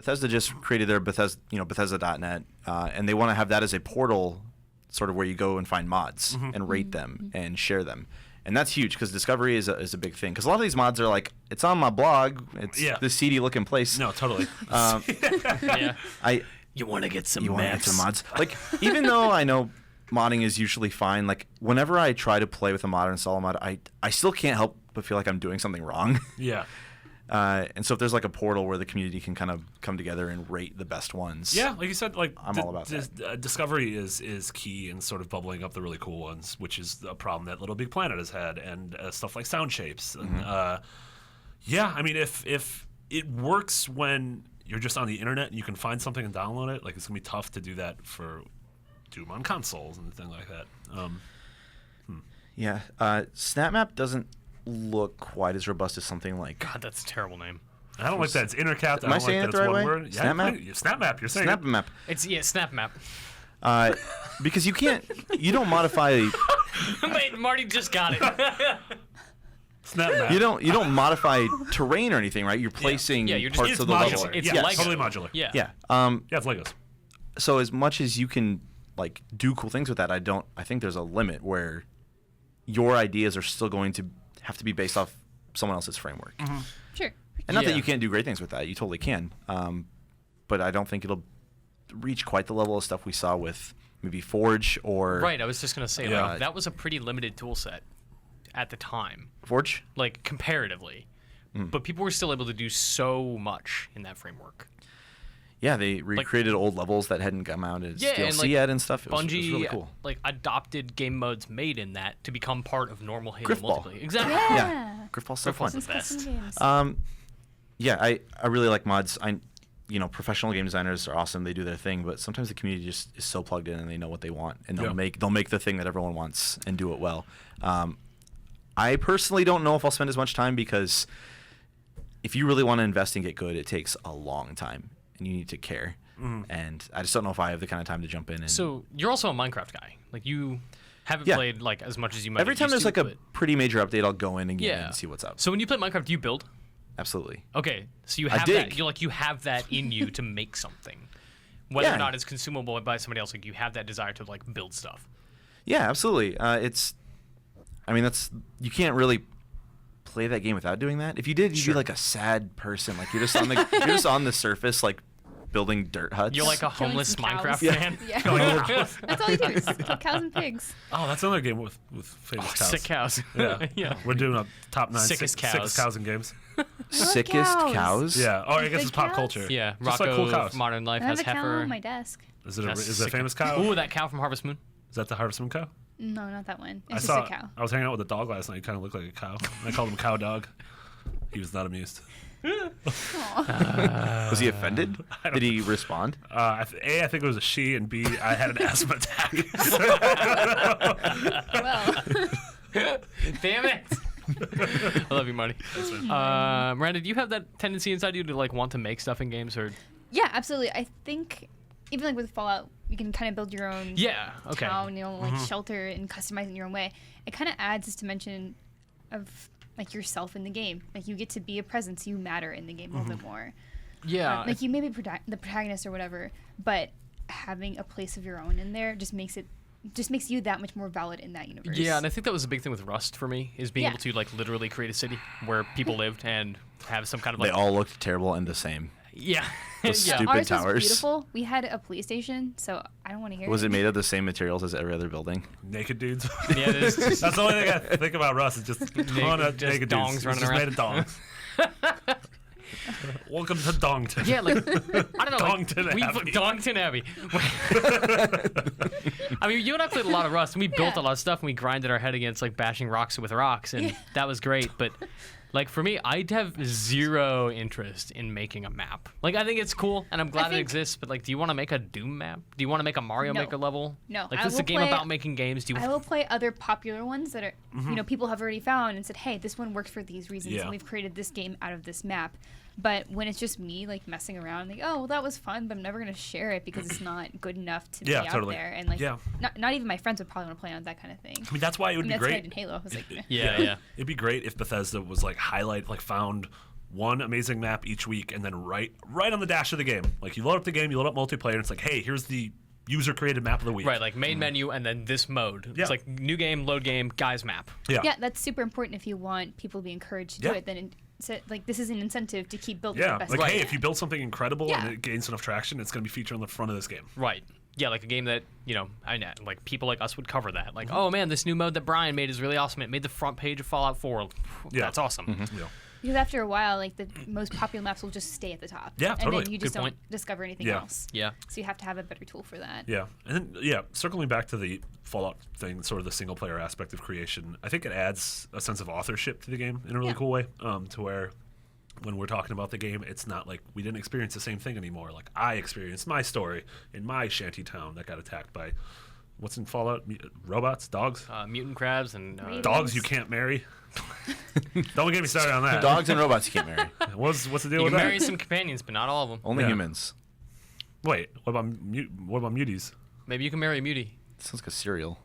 Bethesda just created their Bethesda.net, and they want to have that as a portal, sort of where you go and find mods and rate them and share them. And that's huge because discovery is a big thing. Because a lot of these mods are like, it's on my blog. It's this seedy looking place. No, totally. You want to get some mods? Like, even though I know modding is usually fine, like whenever I try to play with a mod or install a mod, I still can't help but feel like I'm doing something wrong. Yeah. And so if there's like a portal where the community can kind of come together and rate the best ones. Yeah, like you said, like I'm all about that. Discovery is key in sort of bubbling up the really cool ones, which is a problem that Little Big Planet has had, and stuff like sound shapes. And, yeah, I mean, if it works when you're just on the internet and you can find something and download it, like it's gonna be tough to do that for Doom on consoles and things like that. Yeah, SnapMap doesn't look quite as robust as something like. God, that's a terrible name. I don't like that it's intercapped. Am I saying it the right way? Word. Yeah, SnapMap? SnapMap, you're saying SnapMap. It's SnapMap. Because you don't modify. Wait, Marty just got it. SnapMap. You don't modify terrain or anything, right? You're placing you're just, parts it's of the modular. level. It's yeah, Lego. totally modular. Yeah. Yeah. Yeah, it's Legos. So as much as you can like do cool things with that, I think there's a limit where your ideas are still going to have to be based off someone else's framework. Sure. And not that you can't do great things with that. You totally can. But I don't think it'll reach quite the level of stuff we saw with maybe Forge or... Right, I was just going to say, Yeah. like, that was a pretty limited tool set at the time. Forge? Like, comparatively. But people were still able to do so much in that framework. Yeah, they recreated old levels that hadn't come out as DLC and, like, yet and stuff. It was Bungie really cool. like adopted game modes made in that to become part of normal Halo Griffball. multiplayer. Exactly. Yeah. Griffball's so fun. Griffball's the best. Custom games. Yeah, I really like mods. Professional game designers are awesome. They do their thing, but sometimes the community just is so plugged in and they know what they want, and they'll make the thing that everyone wants and do it well. I personally don't know if I'll spend as much time because if you really want to invest and get good, it takes a long time, and you need to care. And I just don't know if I have the kind of time to jump in. And So you're also a Minecraft guy. Like you haven't played like as much as you might. every time there's like a pretty major update, I'll go in again Yeah. and see what's up. So when you play Minecraft, do you build? Absolutely. Okay, so you I have dig. that. You have that in you to make something, whether Yeah. or not it's consumable by somebody else. Like you have that desire to like build stuff. Yeah, absolutely. You can't really play that game without doing that. If you did, you'd be like a sad person. Like you're just on the surface, like building dirt huts. You're like a Killing homeless some cows. Minecraft fan. Yeah. That's all you do is kill cows and pigs. Oh, that's another game with famous cows. Sick cows. Yeah. Yeah. We're doing a top 9 Sickest sickest cows in games. Sickest cows? cows? Yeah. Oh, I guess Big it's pop cows? culture. Yeah, Just Rocco like cool cows. Modern Life I have has a cow heifer. on my desk. Is it That's a sick. famous cow? Ooh, that cow from Harvest Moon. Is that the Harvest Moon cow? No, not that one. I It's just saw. a cow. I was hanging out with a dog last night. He kind of looked like a cow. I called him Cow Dog. He was not amused. Was he offended? Did he respond? I think it was a she, and B, I had an asthma attack. Well, Damn it! I love you, Marty. Miranda, do you have that tendency inside you to like want to make stuff in games, or? yeah, absolutely. I think even like with Fallout, you can kind of build your own Yeah. Okay. town, like shelter and customize it in your own way. It kind of adds this dimension of like yourself in the game. Like you get to be a presence, you matter in the game a little bit more. Yeah. Like you may be the protagonist or whatever, but having a place of your own in there just makes you that much more valid in that universe. Yeah, and I think that was a big thing with Rust for me, is being Yeah. able to like literally create a city where people lived and have some kind of They like all looked terrible and the same. yeah. Those yeah. stupid Ours was towers. beautiful. We had a police station, so I don't want to hear Was it made of the same materials as every other building? Naked dudes. Yeah, there's just That's the only thing I think about Russ is just a ton of just naked dongs dudes. running It's just around. made of dongs. Welcome to Dongton. yeah, like I don't know, Dongton like, Abbey. Dongton Abbey. I mean, you and I played a lot of Rust, and we built a lot of stuff, and we grinded our head against like bashing rocks with rocks, and that was great. But like for me, I'd have zero interest in making a map. Like I think it's cool, and I'm glad it think- exists. But like, do you want to make a Doom map? Do you want to make a Mario No. Maker level? No, Like I this is a will game play- about making games. Do you? I will play other popular ones that are, people have already found and said, hey, this one works for these reasons, Yeah. and we've created this game out of this map. But when it's just me, like, messing around, like, oh, well, that was fun, but I'm never going to share it because it's not good enough to Yeah, be out totally. there. And, like, Yeah. not even my friends would probably want to play on that kind of thing. I mean, that's why it would be That's what I great. did in Halo. I was like, Yeah. It'd be great if Bethesda was like found one amazing map each week, and then right on the dash of the game, like you load up the game, you load up multiplayer, and it's like, hey, here's the user created map of the week. Right, like main menu and then this mode. Yeah. It's like new game, load game, guys map. Yeah, that's super important if you want people to be encouraged to do Yeah. it. Then like this is an incentive to keep building Yeah, the best like game. hey, if you build something incredible Yeah. and it gains enough traction, it's going to be featured on the front of this game. Right. Yeah, like a game that, you know, like people like us would cover that. Like, oh man, this new mode that Brian made is really awesome. It made the front page of Fallout 4. Yeah. That's awesome. Yeah. Because after a while, like the most popular maps will just stay at the top. Yeah, And totally. then you just Good don't point. discover anything Yeah. else. Yeah. So you have to have a better tool for that. Yeah, and then circling back to the Fallout thing, sort of the single player aspect of creation, I think it adds a sense of authorship to the game in a really Yeah. cool way. To where when we're talking about the game, it's not like we didn't experience the same thing anymore. Like I experienced my story in my shanty town that got attacked by what's in Fallout? Robots, dogs, Mutant crabs and Ravens. dogs you can't marry. Don't get me started on that. Dogs and robots you can't marry. What's the deal you with can that? marry some companions, but not all of them. Only Yeah. humans. Wait, what about muties? Maybe you can marry a mutie. Sounds like a cereal.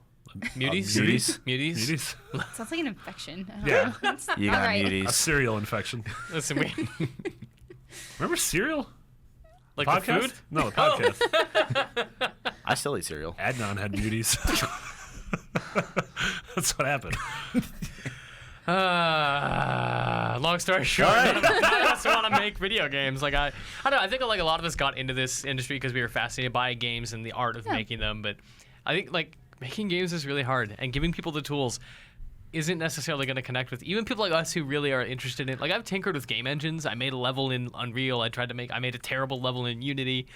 Muties? muties? Muties? Muties? Sounds like an infection. I don't Yeah. know. It's You not got right. A muties. cereal infection. Listen, we Remember cereal? like Podcast? the food? No, the podcast. I still eat cereal. Adnan had muties. That's what happened. Long story short, none of us want to make video games. Like I don't know. I think like a lot of us got into this industry because we were fascinated by games and the art of making them. But I think like making games is really hard, and giving people the tools isn't necessarily going to connect with even people like us who really are interested in. Like I've tinkered with game engines. I made a level in Unreal. I made a terrible level in Unity.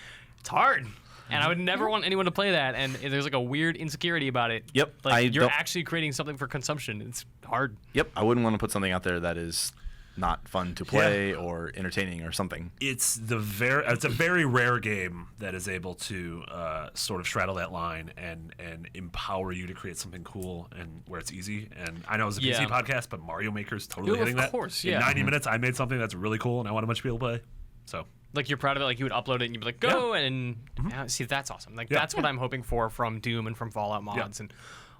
It's hard. And I would never want anyone to play that, and there's like a weird insecurity about it. Yep, Like you're actually creating something for consumption. It's hard. Yep, I wouldn't want to put something out there that is not fun to play or entertaining or something. It's a very rare game that is able to sort of straddle that line and empower you to create something cool and where it's easy. And I know it's a PC podcast, but Mario Maker's totally hitting that. Of course, In yeah. 90 minutes, I made something that's really cool, and I want a bunch of people to play. So Like you're proud of it, like you would upload it and you'd be like, go, and see, that's awesome. Like that's what I'm hoping for from Doom and from Fallout mods and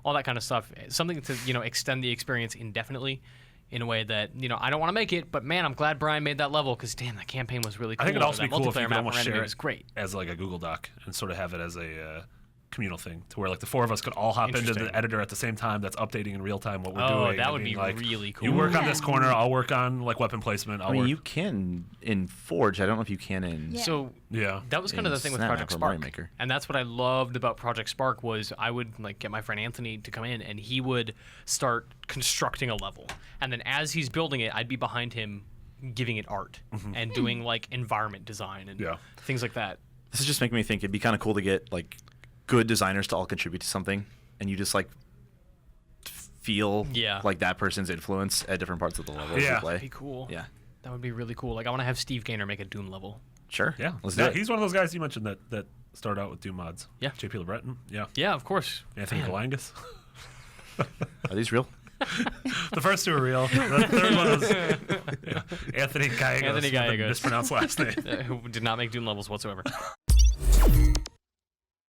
all that kind of stuff. Something to, you know, extend the experience indefinitely in a way that, you know, I don't want to make it, but man, I'm glad Brian made that level because damn, that campaign was really cool. I think it'd also that be cool if you multiplayer could map almost around share it it was great. as like a Google Doc and sort of have it as a communal thing to where like the four of us could all hop into Interesting. the editor at the same time that's updating in real time what we're Oh, doing. that and would being be like, really cool. You work on Yeah. this corner, I'll work on like weapon placement. I mean, you can in Forge. I don't know if you can in. Yeah. So Yeah. that was kind of in the thing with Snap Project or Mario Spark, Maker. and that's what I loved about Project Spark was I would like get my friend Anthony to come in, and he would start constructing a level, and then as he's building it, I'd be behind him, giving it art and doing like environment design and things like that. This is just making me think it'd be kind of cool to get like good designers to all contribute to something, and you just like feel like that person's influence at different parts of the level as you Yeah. play. That'd be cool. Yeah, That would be really cool. Like I want to have Steve Gaynor make a Doom level. sure. Yeah. Let's do it. He's one of those guys you mentioned that started out with Doom mods. Yeah. JP LeBreton. Yeah. Yeah, of course. Anthony Man. Galangas. Are these real? The first two are real. The third one was Anthony Gallegos. Anthony Gallegos. Mispronounced last name. Who did not make Doom levels whatsoever.